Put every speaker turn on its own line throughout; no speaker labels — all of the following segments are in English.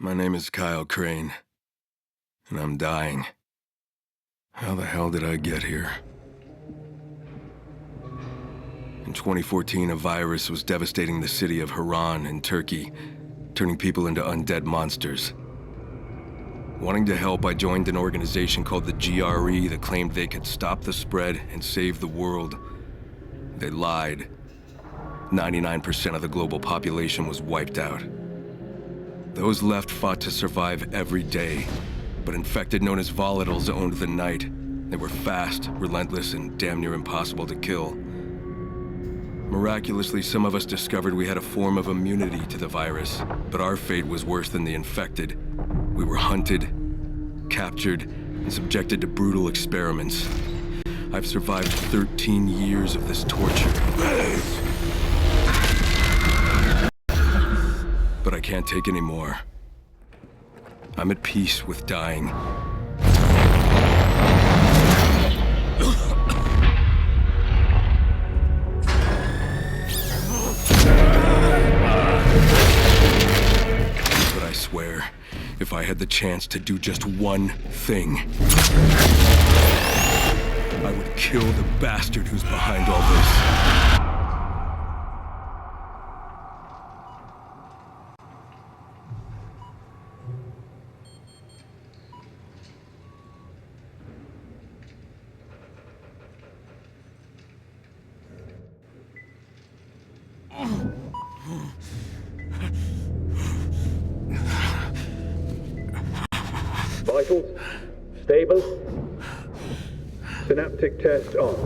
My name is Kyle Crane, and I'm dying. How the hell did I get here? In 2014, a virus was devastating the city of Haran in Turkey, turning people into undead monsters. Wanting to help, I joined an organization called the GRE that claimed they could stop the spread and save the world. They lied. 99% of the global population was wiped out. Those left fought to survive every day, but infected known as volatiles owned the night. They were fast, relentless, and damn near impossible to kill. Miraculously, some of us discovered we had a form of immunity to the virus, but our fate was worse than the infected. We were hunted, captured, and subjected to brutal experiments. I've survived 13 years of this torture. But I can't take any more. I'm at peace with dying. But I swear, if I had the chance to do just one thing, I would kill the bastard who's behind all this.
Vitals stable. Synaptic test on.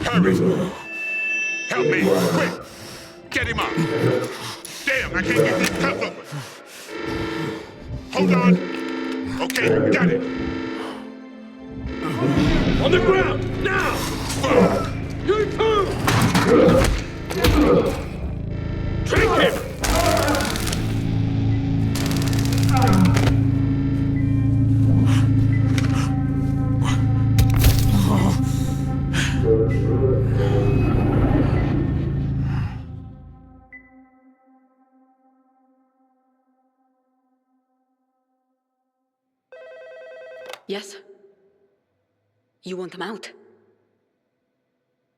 Hurry! Help me! Quick! Get him up! Damn, I can't get these cuffs open! Hold on! Okay, got it! On the ground! Now! Fuck! You too! Drink him!
Yes? You want him out?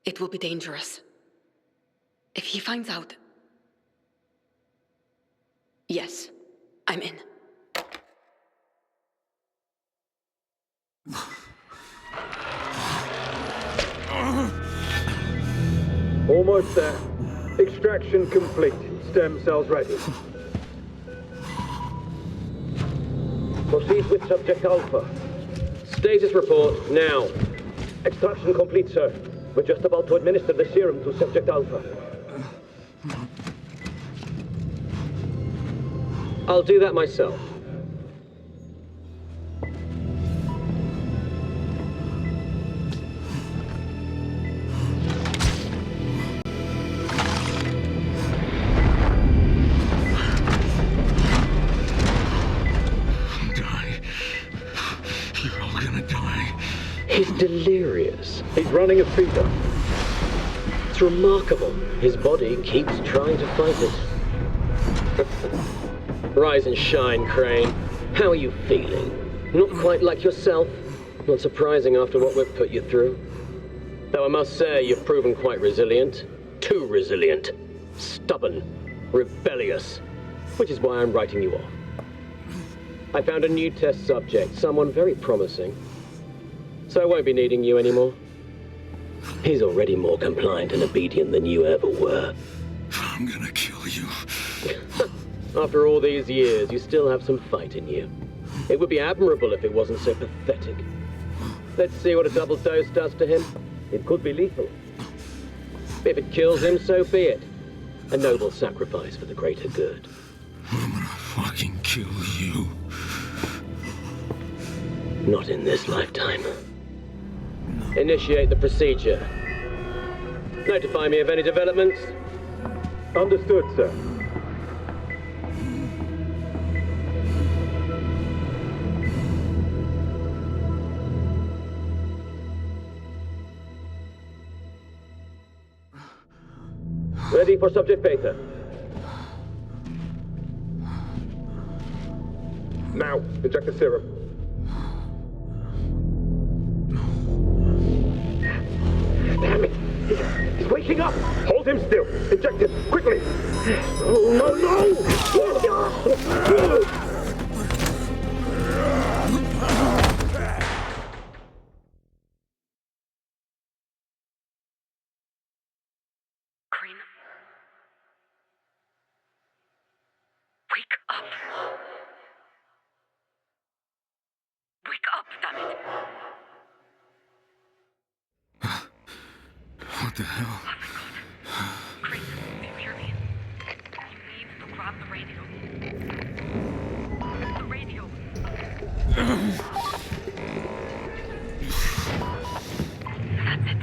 It will be dangerous. If he finds out... Yes, I'm in.
Almost there. Extraction complete. Stem cells ready. Proceed with Subject Alpha. Status report, now. Extraction complete, sir. We're just about to administer the serum to Subject Alpha. I'll do that myself. He's delirious. He's running a fever. It's remarkable. His body keeps trying to fight it. Rise and shine, Crane. How are you feeling? Not quite like yourself? Not surprising after what we've put you through. Though I must say, you've proven quite resilient. Too resilient. Stubborn. Rebellious. Which is why I'm writing you off. I found a new test subject, someone very promising. So I won't be needing you anymore. He's already more compliant and obedient than you ever were.
I'm gonna kill you.
After all these years, you still have some fight in you. It would be admirable if it wasn't so pathetic. Let's see what a double dose does to him. It could be lethal. If it kills him, so be it. A noble sacrifice for the greater good.
I'm gonna fucking kill you.
Not in this lifetime. Initiate the procedure. Notify me of any developments.
Understood, sir.
Ready for subject beta.
Now, inject the serum.
Damn it! He's waking up!
Hold him still. Inject him, quickly.
Oh, no, no!
Green. Wake up. Wake up, damn it.
What the hell?
Oh my god. Green, do you hear me? You need to grab the radio. The radio. That's it.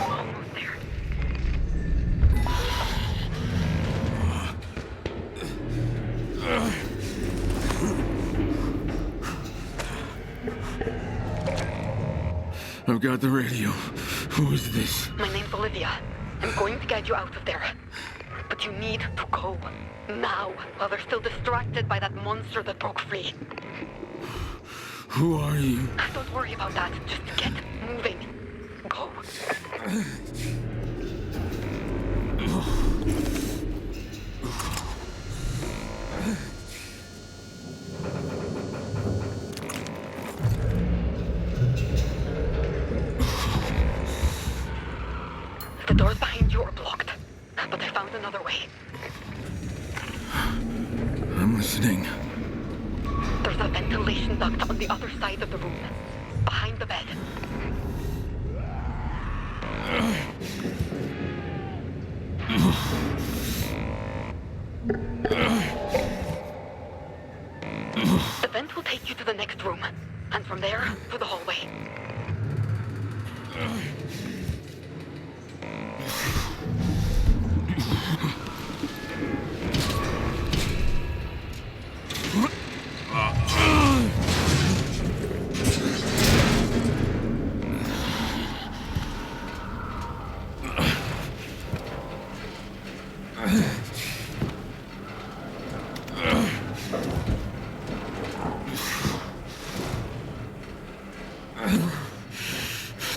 Almost there.
I've got the radio. Who is this?
My name's Olivia. I'm going to get you out of there. But you need to go. Now, while they're still distracted by that monster that broke free.
Who are you?
Don't worry about that. Just get moving. Go. The doors behind you are blocked, but I found another way.
I'm listening.
There's a ventilation duct on the other side of the room, behind the bed. The vent will take you to the next room, and from there, to the hallway.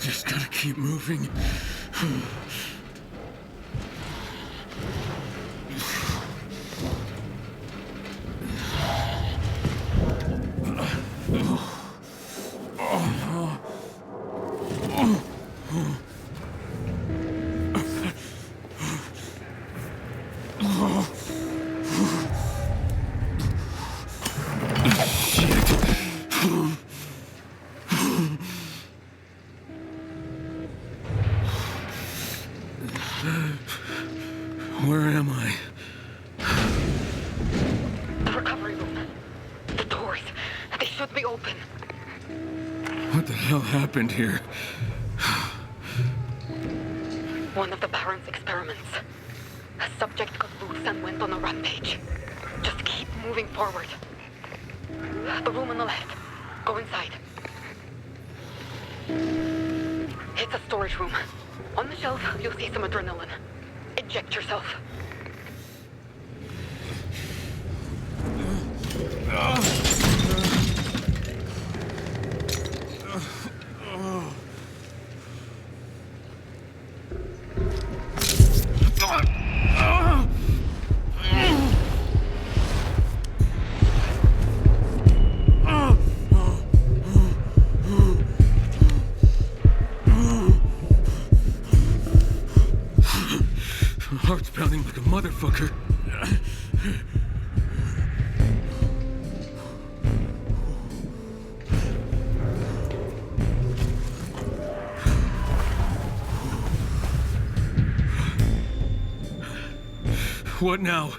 Just gotta keep moving. Where am I?
The recovery room. The doors. They should be open.
What the hell happened here?
One of the Baron's experiments. A subject got loose and went on a rampage. Just keep moving forward. The room on the left. Go inside. It's a storage room. On the shelf, you'll see some adrenaline. Inject yourself.
Heart's pounding like a motherfucker. What now?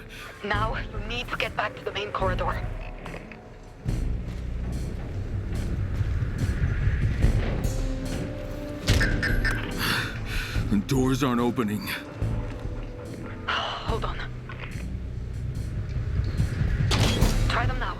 Now, you need to get back to the main corridor.
The doors aren't opening.
Hold on. Try them now.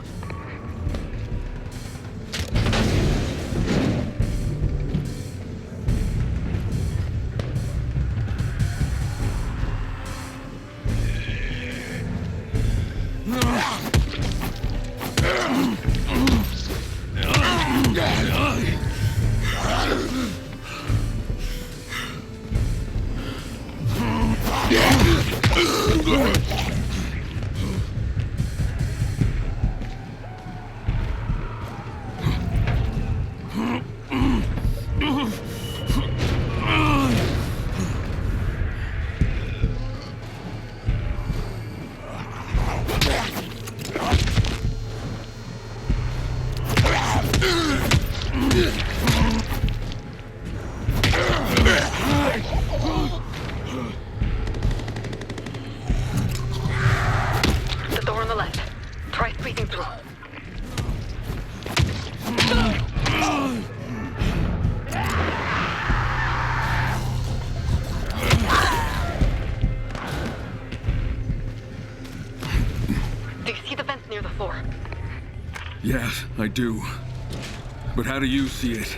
The door on the left. Try squeezing through. Do you see the vent near the floor?
Yes, I do. But how do you see it?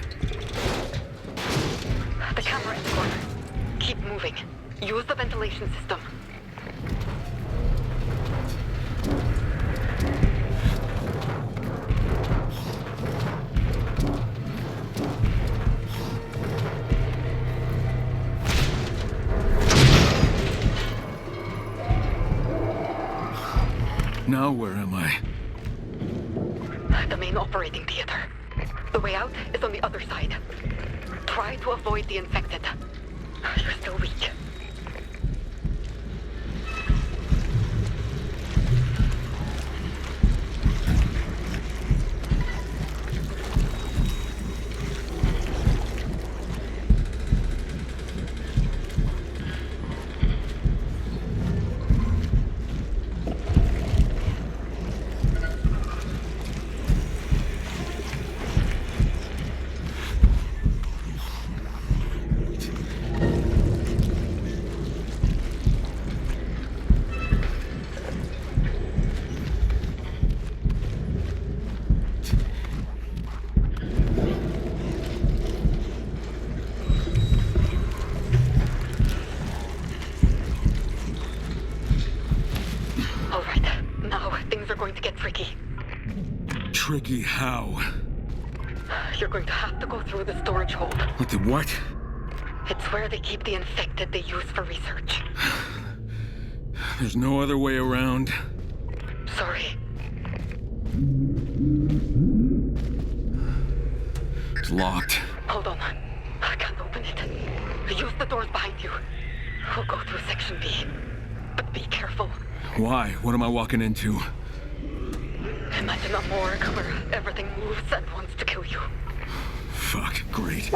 The camera in the corner. Keep moving. Use the ventilation system.
Now where am I?
The main operating theater. The way out is on the other side. Try to avoid the infected. You're still weak. All right, now things are going to get tricky.
Tricky how?
You're going to have to go through the storage hold.
What the what?
It's where they keep the infected they use for research.
There's no other way around.
Sorry.
It's locked.
Hold on. I can't open it. Use the doors behind you. We'll go through Section B. But be careful.
Why? What am I walking into?
Imagine a morgue where everything moves and wants to kill you.
Fuck, great.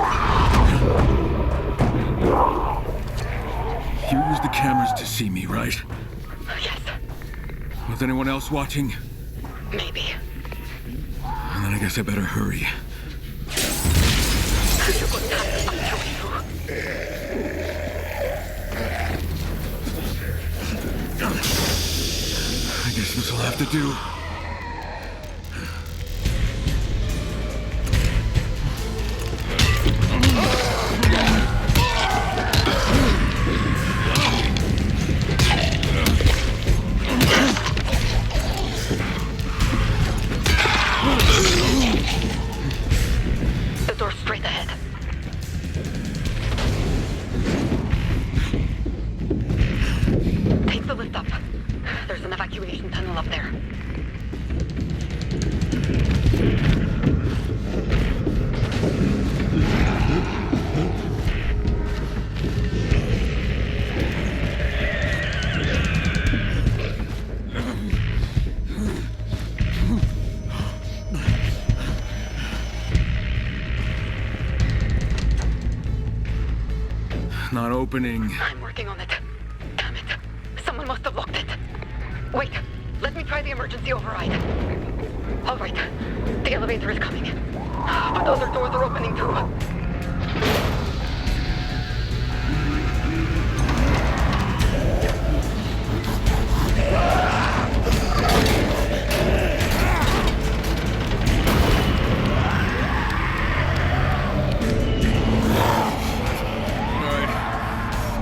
You use the cameras to see me, right?
Yes,
With anyone else watching?
maybe.
And then I guess I better hurry.
You're going to have to find your way through.
I guess this will have to do.
The door's straight ahead. Take the lift up. There's an evacuation tunnel up there.
Not opening.
I'm working on it. Damn it. Someone must have locked it. Wait, let me try the emergency override. All right, the elevator is coming. But other doors are opening too.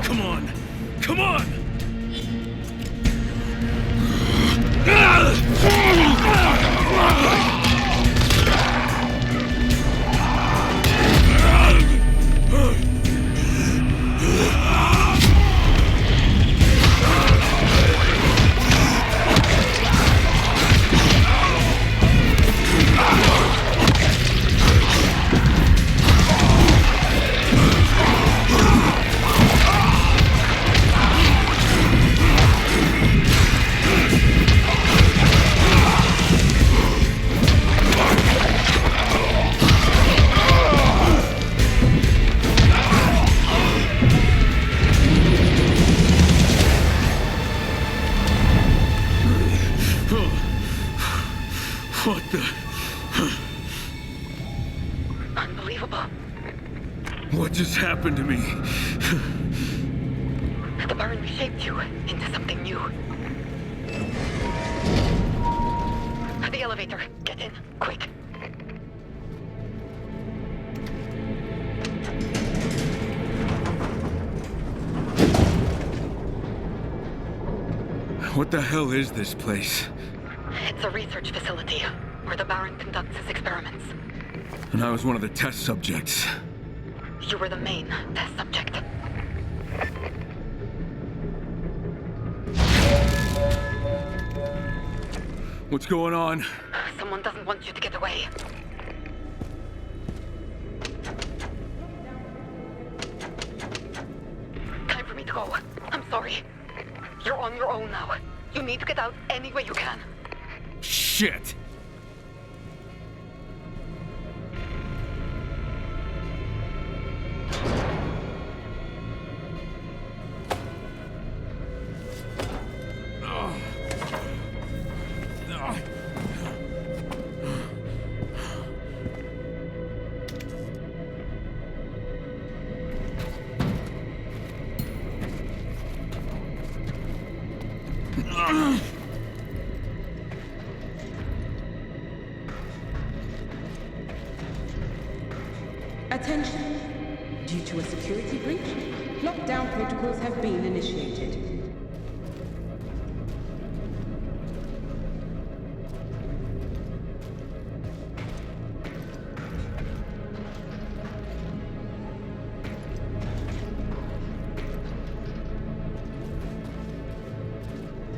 Come on! Come on! What the...
Unbelievable.
What just happened to me?
The Baron reshaped you into something new. The elevator. Get in, quick.
What the hell is this place?
It's a research facility where the Baron conducts his experiments.
And I was one of the test subjects.
You were the main test subject.
What's going on?
Someone doesn't want you to get away. Time for me to go. I'm sorry. You're on your own now. You need to get out any way you can.
Shit!
Attention. Due to a security breach, lockdown protocols have been initiated.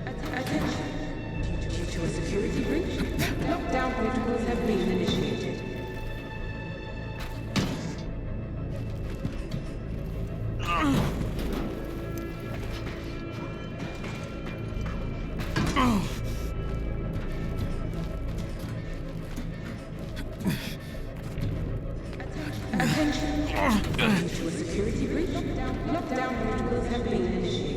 Attention. Due to a security breach, lockdown protocols have been initiated. Attention. Due to a security breach, lockdown protocols have been initiated.